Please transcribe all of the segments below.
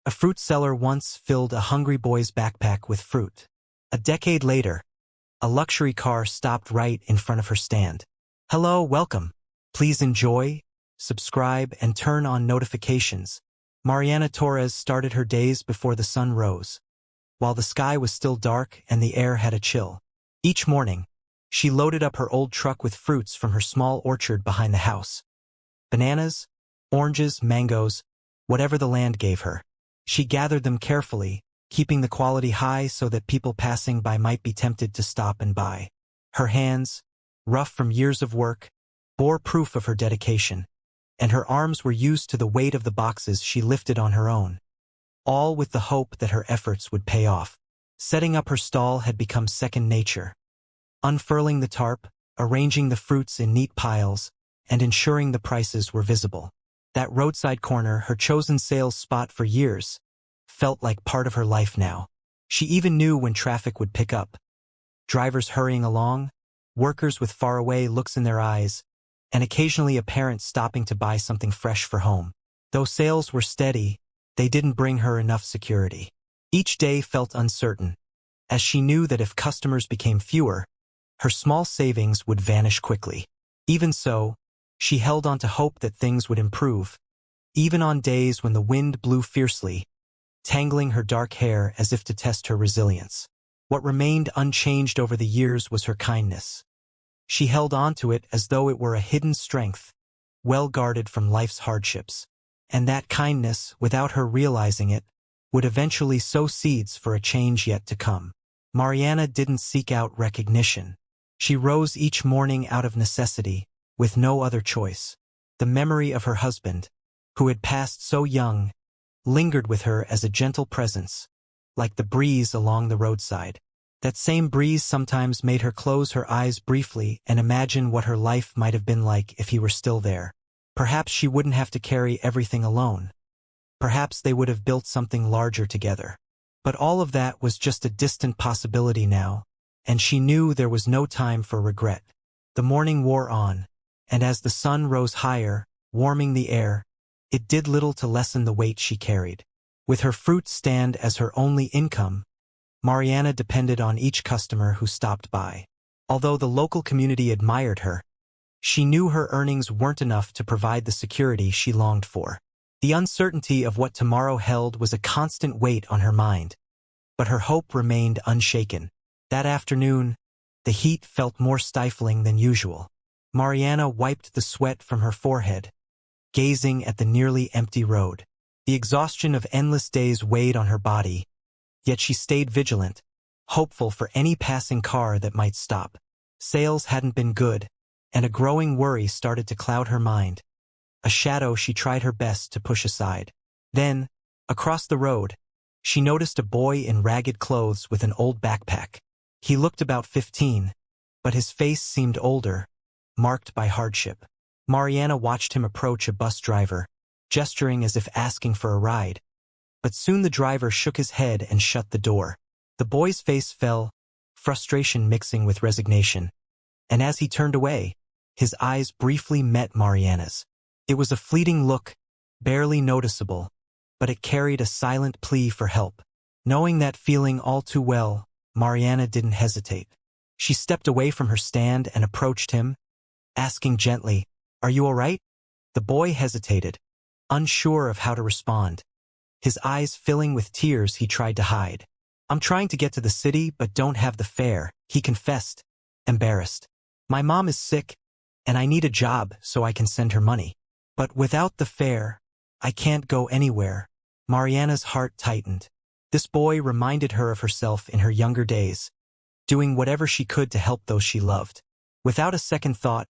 A fruit seller once filled a hungry boy's backpack with fruit. A decade later, a luxury car stopped right in front of her stand. "Hello, welcome. Please enjoy, subscribe, and turn on notifications." Mariana Torres started her days before the sun rose, while the sky was still dark and the air had a chill. Each morning, she loaded up her old truck with fruits from her small orchard behind the house. Bananas, oranges, mangoes, whatever the land gave her. She gathered them carefully, keeping the quality high so that people passing by might be tempted to stop and buy. Her hands, rough from years of work, bore proof of her dedication, and her arms were used to the weight of the boxes she lifted on her own, all with the hope that her efforts would pay off. Setting up her stall had become second nature. Unfurling the tarp, arranging the fruits in neat piles, and ensuring the prices were visible. That roadside corner, her chosen sales spot for years, felt like part of her life now. She even knew when traffic would pick up. Drivers hurrying along, workers with faraway looks in their eyes, and occasionally a parent stopping to buy something fresh for home. Though sales were steady, they didn't bring her enough security. Each day felt uncertain, as she knew that if customers became fewer, her small savings would vanish quickly. Even so, she held on to hope that things would improve, even on days when the wind blew fiercely, tangling her dark hair as if to test her resilience. What remained unchanged over the years was her kindness. She held on to it as though it were a hidden strength, well guarded from life's hardships. And that kindness, without her realizing it, would eventually sow seeds for a change yet to come. Mariana didn't seek out recognition. She rose each morning out of necessity, with no other choice. The memory of her husband, who had passed so young, lingered with her as a gentle presence, like the breeze along the roadside. That same breeze sometimes made her close her eyes briefly and imagine what her life might have been like if he were still there. Perhaps she wouldn't have to carry everything alone. Perhaps they would have built something larger together. But all of that was just a distant possibility now, and she knew there was no time for regret. The morning wore on, and as the sun rose higher, warming the air, it did little to lessen the weight she carried. With her fruit stand as her only income, Mariana depended on each customer who stopped by. Although the local community admired her, she knew her earnings weren't enough to provide the security she longed for. The uncertainty of what tomorrow held was a constant weight on her mind, but her hope remained unshaken. That afternoon, the heat felt more stifling than usual. Mariana wiped the sweat from her forehead, gazing at the nearly empty road. The exhaustion of endless days weighed on her body, yet she stayed vigilant, hopeful for any passing car that might stop. Sales hadn't been good, and a growing worry started to cloud her mind, a shadow she tried her best to push aside. Then, across the road, she noticed a boy in ragged clothes with an old backpack. He looked about 15, but his face seemed older, marked by hardship. Mariana watched him approach a bus driver, gesturing as if asking for a ride. But soon the driver shook his head and shut the door. The boy's face fell, frustration mixing with resignation. And as he turned away, his eyes briefly met Mariana's. It was a fleeting look, barely noticeable, but it carried a silent plea for help. Knowing that feeling all too well, Mariana didn't hesitate. She stepped away from her stand and approached him, asking gently, "Are you all right?" The boy hesitated, unsure of how to respond. His eyes filling with tears he tried to hide. "I'm trying to get to the city but don't have the fare," he confessed, embarrassed. "My mom is sick, and I need a job so I can send her money. But without the fare, I can't go anywhere." Mariana's heart tightened. This boy reminded her of herself in her younger days, doing whatever she could to help those she loved. Without a second thought,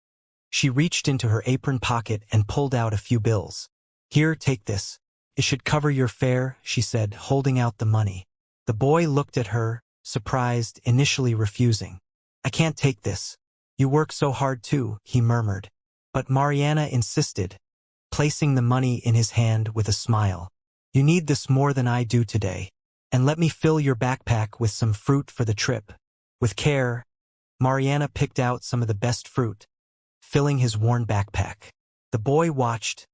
she reached into her apron pocket and pulled out a few bills. "Here, take this. It should cover your fare," she said, holding out the money. The boy looked at her, surprised, initially refusing. "I can't take this. You work so hard too," he murmured. But Mariana insisted, placing the money in his hand with a smile. "You need this more than I do today. And let me fill your backpack with some fruit for the trip." With care, Mariana picked out some of the best fruit, filling his worn backpack. The boy watched,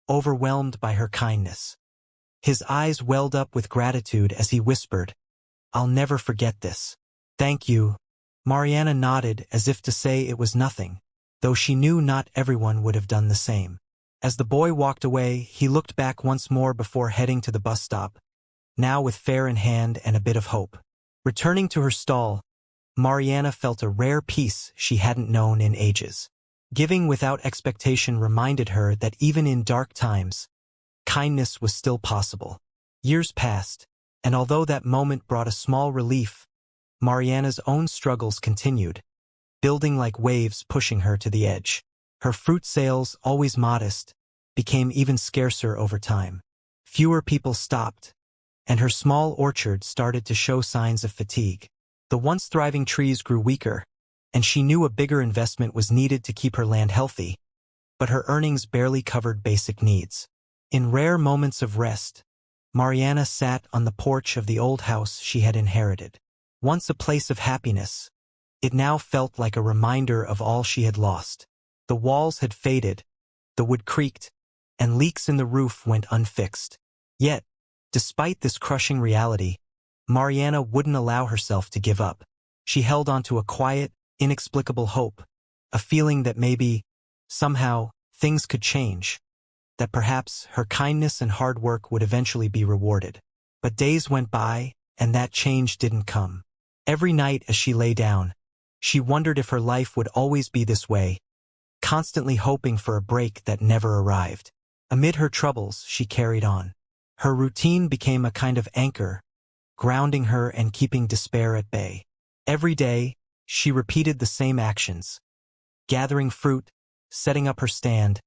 overwhelmed by her kindness. His eyes welled up with gratitude as he whispered, "I'll never forget this." "Thank you." Mariana nodded as if to say it was nothing, though she knew not everyone would have done the same. As the boy walked away, he looked back once more before heading to the bus stop, now with fare in hand and a bit of hope. Returning to her stall, Mariana felt a rare peace she hadn't known in ages. Giving without expectation reminded her that even in dark times, kindness was still possible. Years passed, and although that moment brought a small relief, Mariana's own struggles continued, building like waves pushing her to the edge. Her fruit sales, always modest, became even scarcer over time. Fewer people stopped, and her small orchard started to show signs of fatigue. The once thriving trees grew weaker, and she knew a bigger investment was needed to keep her land healthy, but her earnings barely covered basic needs. In rare moments of rest, Mariana sat on the porch of the old house she had inherited. Once a place of happiness, it now felt like a reminder of all she had lost. The walls had faded, the wood creaked, and leaks in the roof went unfixed. Yet, despite this crushing reality, Mariana wouldn't allow herself to give up. She held on to a quiet, inexplicable hope, a feeling that maybe, somehow, things could change, that perhaps her kindness and hard work would eventually be rewarded. But days went by, and that change didn't come. Every night as she lay down, she wondered if her life would always be this way, constantly hoping for a break that never arrived. Amid her troubles, she carried on. Her routine became a kind of anchor, grounding her and keeping despair at bay. Every day, she repeated the same actions: gathering fruit, setting up her stand,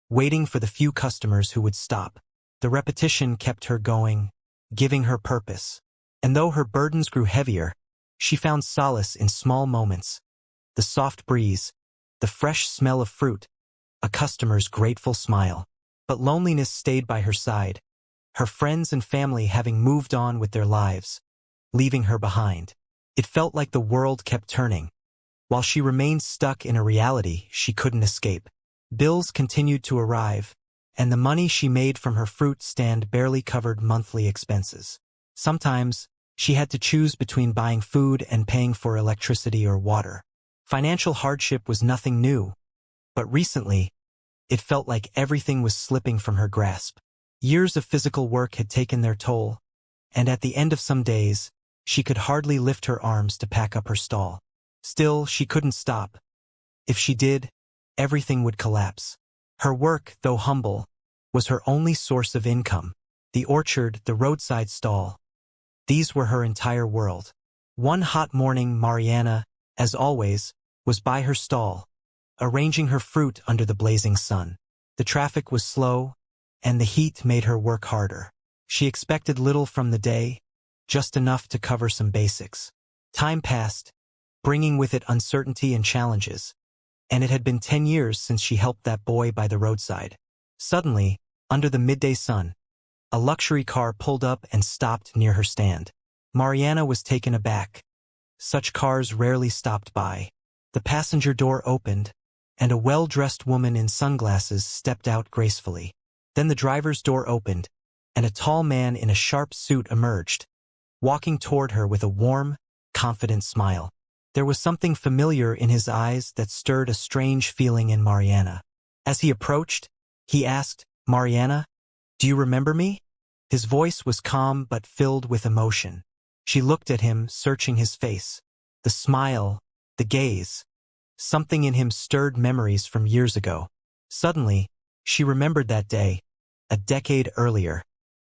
waiting for the few customers who would stop. The repetition kept her going, giving her purpose. And though her burdens grew heavier, she found solace in small moments: the soft breeze, the fresh smell of fruit, a customer's grateful smile. But loneliness stayed by her side, her friends and family having moved on with their lives, leaving her behind. It felt like the world kept turning, while she remained stuck in a reality she couldn't escape. Bills continued to arrive, and the money she made from her fruit stand barely covered monthly expenses. Sometimes, she had to choose between buying food and paying for electricity or water. Financial hardship was nothing new, but recently, it felt like everything was slipping from her grasp. Years of physical work had taken their toll, and at the end of some days, she could hardly lift her arms to pack up her stall. Still, she couldn't stop. If she did, everything would collapse. Her work, though humble, was her only source of income. The orchard, the roadside stall, these were her entire world. One hot morning, Mariana, as always, was by her stall, arranging her fruit under the blazing sun. The traffic was slow, and the heat made her work harder. She expected little from the day, just enough to cover some basics. Time passed, bringing with it uncertainty and challenges, and it had been 10 years since she helped that boy by the roadside. Suddenly, under the midday sun, a luxury car pulled up and stopped near her stand. Mariana was taken aback. Such cars rarely stopped by. The passenger door opened, and a well-dressed woman in sunglasses stepped out gracefully. Then the driver's door opened, and a tall man in a sharp suit emerged, walking toward her with a warm, confident smile. There was something familiar in his eyes that stirred a strange feeling in Mariana. As he approached, he asked, "Mariana, do you remember me?" His voice was calm but filled with emotion. She looked at him, searching his face. The smile, the gaze, something in him stirred memories from years ago. Suddenly, she remembered that day, a decade earlier,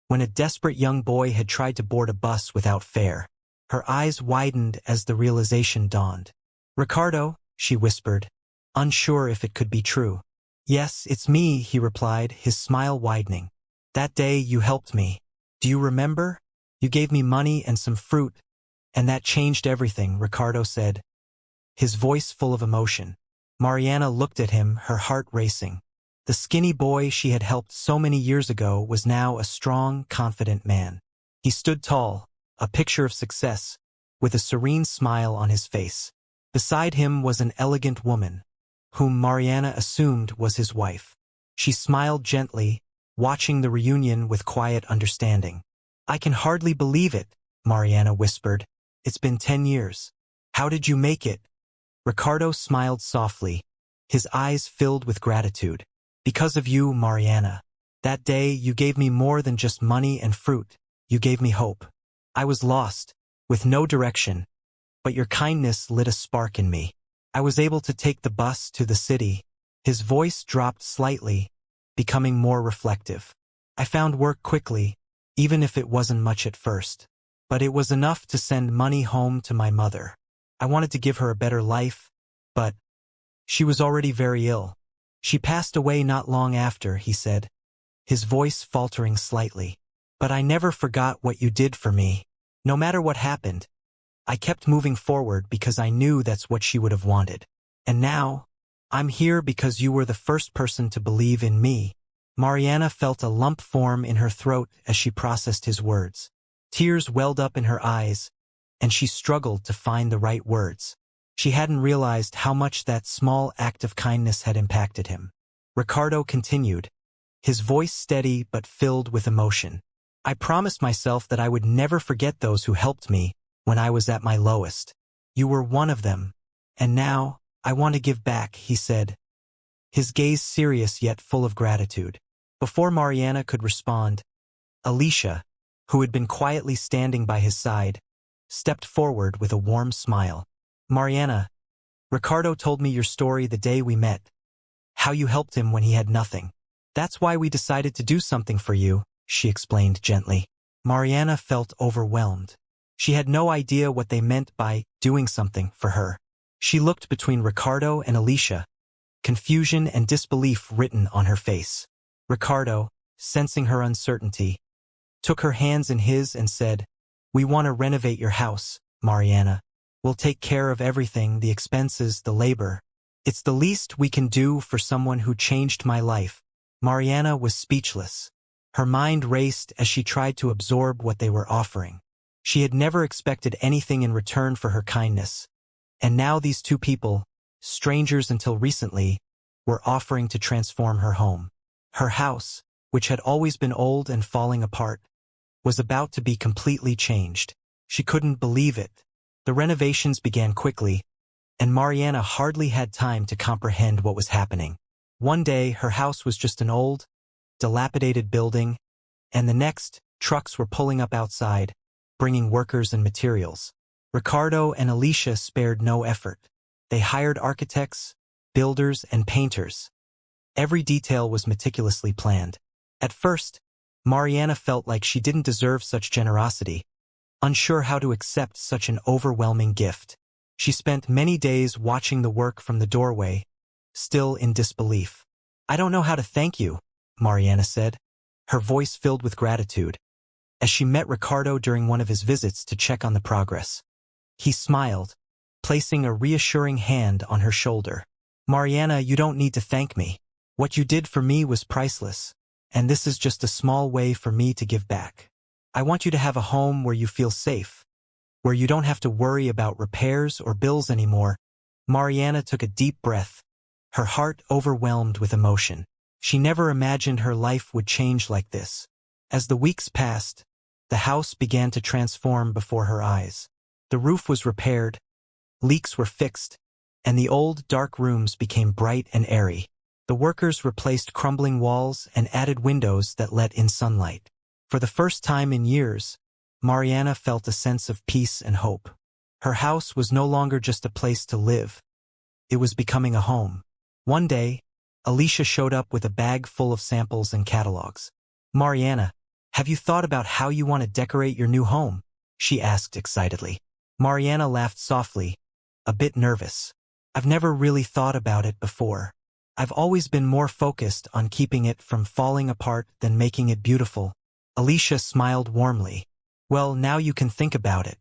when a desperate young boy had tried to board a bus without fare. Her eyes widened as the realization dawned. "Ricardo," she whispered, unsure if it could be true. "Yes, it's me," he replied, his smile widening. "That day you helped me. Do you remember? You gave me money and some fruit, and that changed everything," Ricardo said, his voice full of emotion. Mariana looked at him, her heart racing. The skinny boy she had helped so many years ago was now a strong, confident man. He stood tall, a picture of success, with a serene smile on his face. Beside him was an elegant woman, whom Mariana assumed was his wife. She smiled gently, watching the reunion with quiet understanding. "I can hardly believe it," Mariana whispered. "It's been 10 years. How did you make it?" Ricardo smiled softly, his eyes filled with gratitude. "Because of you, Mariana. That day, you gave me more than just money and fruit. You gave me hope. I was lost, with no direction, but your kindness lit a spark in me. I was able to take the bus to the city." His voice dropped slightly, becoming more reflective. "I found work quickly, even if it wasn't much at first. But it was enough to send money home to my mother. I wanted to give her a better life, but she was already very ill. She passed away not long after," he said, his voice faltering slightly. "But I never forgot what you did for me. No matter what happened, I kept moving forward because I knew that's what she would have wanted. And now, I'm here because you were the first person to believe in me." Mariana felt a lump form in her throat as she processed his words. Tears welled up in her eyes, and she struggled to find the right words. She hadn't realized how much that small act of kindness had impacted him. Ricardo continued, his voice steady but filled with emotion. "I promised myself that I would never forget those who helped me when I was at my lowest. You were one of them. And now, I want to give back," he said, his gaze serious yet full of gratitude. Before Mariana could respond, Alicia, who had been quietly standing by his side, stepped forward with a warm smile. "Mariana, Ricardo told me your story the day we met, how you helped him when he had nothing. That's why we decided to do something for you," she explained gently. Mariana felt overwhelmed. She had no idea what they meant by doing something for her. She looked between Ricardo and Alicia, confusion and disbelief written on her face. Ricardo, sensing her uncertainty, took her hands in his and said, "We want to renovate your house, Mariana. We'll take care of everything, the expenses, the labor. It's the least we can do for someone who changed my life." Mariana was speechless. Her mind raced as she tried to absorb what they were offering. She had never expected anything in return for her kindness. And now these two people, strangers until recently, were offering to transform her home. Her house, which had always been old and falling apart, was about to be completely changed. She couldn't believe it. The renovations began quickly, and Mariana hardly had time to comprehend what was happening. One day, her house was just an old, dilapidated building, and the next, trucks were pulling up outside, bringing workers and materials. Ricardo and Alicia spared no effort. They hired architects, builders, and painters. Every detail was meticulously planned. At first, Mariana felt like she didn't deserve such generosity, unsure how to accept such an overwhelming gift. She spent many days watching the work from the doorway, still in disbelief. "I don't know how to thank you," Mariana said, her voice filled with gratitude, as she met Ricardo during one of his visits to check on the progress. He smiled, placing a reassuring hand on her shoulder. "Mariana, you don't need to thank me. What you did for me was priceless, and this is just a small way for me to give back. I want you to have a home where you feel safe, where you don't have to worry about repairs or bills anymore." Mariana took a deep breath, her heart overwhelmed with emotion. She never imagined her life would change like this. As the weeks passed, the house began to transform before her eyes. The roof was repaired, leaks were fixed, and the old, dark rooms became bright and airy. The workers replaced crumbling walls and added windows that let in sunlight. For the first time in years, Mariana felt a sense of peace and hope. Her house was no longer just a place to live. It was becoming a home. One day, Alicia showed up with a bag full of samples and catalogs. "Mariana, have you thought about how you want to decorate your new home?" she asked excitedly. Mariana laughed softly, a bit nervous. "I've never really thought about it before. I've always been more focused on keeping it from falling apart than making it beautiful." Alicia smiled warmly. "Well, now you can think about it.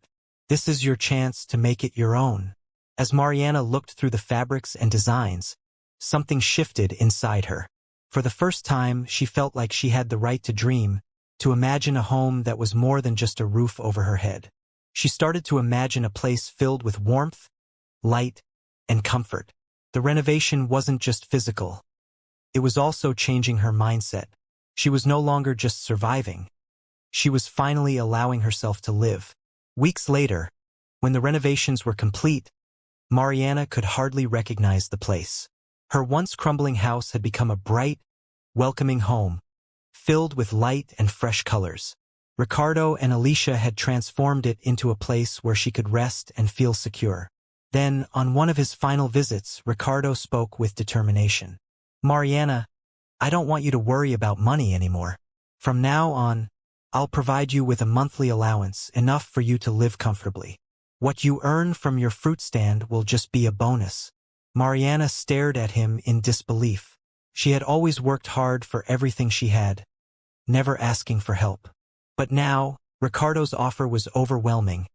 This is your chance to make it your own." As Mariana looked through the fabrics and designs, something shifted inside her. For the first time, she felt like she had the right to dream, to imagine a home that was more than just a roof over her head. She started to imagine a place filled with warmth, light, and comfort. The renovation wasn't just physical. It was also changing her mindset. She was no longer just surviving. She was finally allowing herself to live. Weeks later, when the renovations were complete, Mariana could hardly recognize the place. Her once crumbling house had become a bright, welcoming home, filled with light and fresh colors. Ricardo and Alicia had transformed it into a place where she could rest and feel secure. Then, on one of his final visits, Ricardo spoke with determination. "Mariana, I don't want you to worry about money anymore. From now on, I'll provide you with a monthly allowance, enough for you to live comfortably. What you earn from your fruit stand will just be a bonus." Mariana stared at him in disbelief. She had always worked hard for everything she had, never asking for help. But now, Ricardo's offer was overwhelming,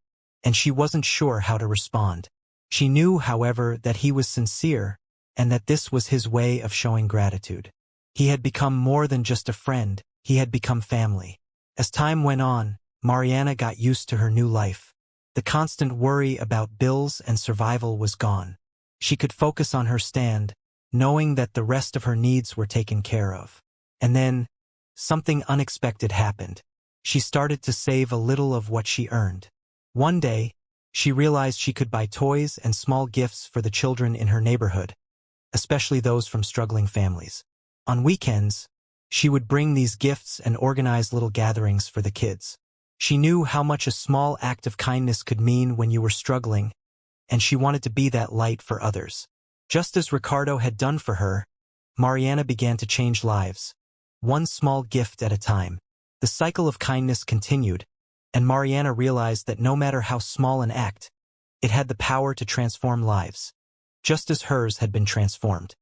and she wasn't sure how to respond. She knew, however, that he was sincere, and that this was his way of showing gratitude. He had become more than just a friend, he had become family. As time went on, Mariana got used to her new life. The constant worry about bills and survival was gone. She could focus on her stand, knowing that the rest of her needs were taken care of. And then, something unexpected happened. She started to save a little of what she earned. One day, she realized she could buy toys and small gifts for the children in her neighborhood, especially those from struggling families. On weekends, she would bring these gifts and organize little gatherings for the kids. She knew how much a small act of kindness could mean when you were struggling, and she wanted to be that light for others. Just as Ricardo had done for her, Mariana began to change lives, one small gift at a time. The cycle of kindness continued, and Mariana realized that no matter how small an act, it had the power to transform lives, just as hers had been transformed.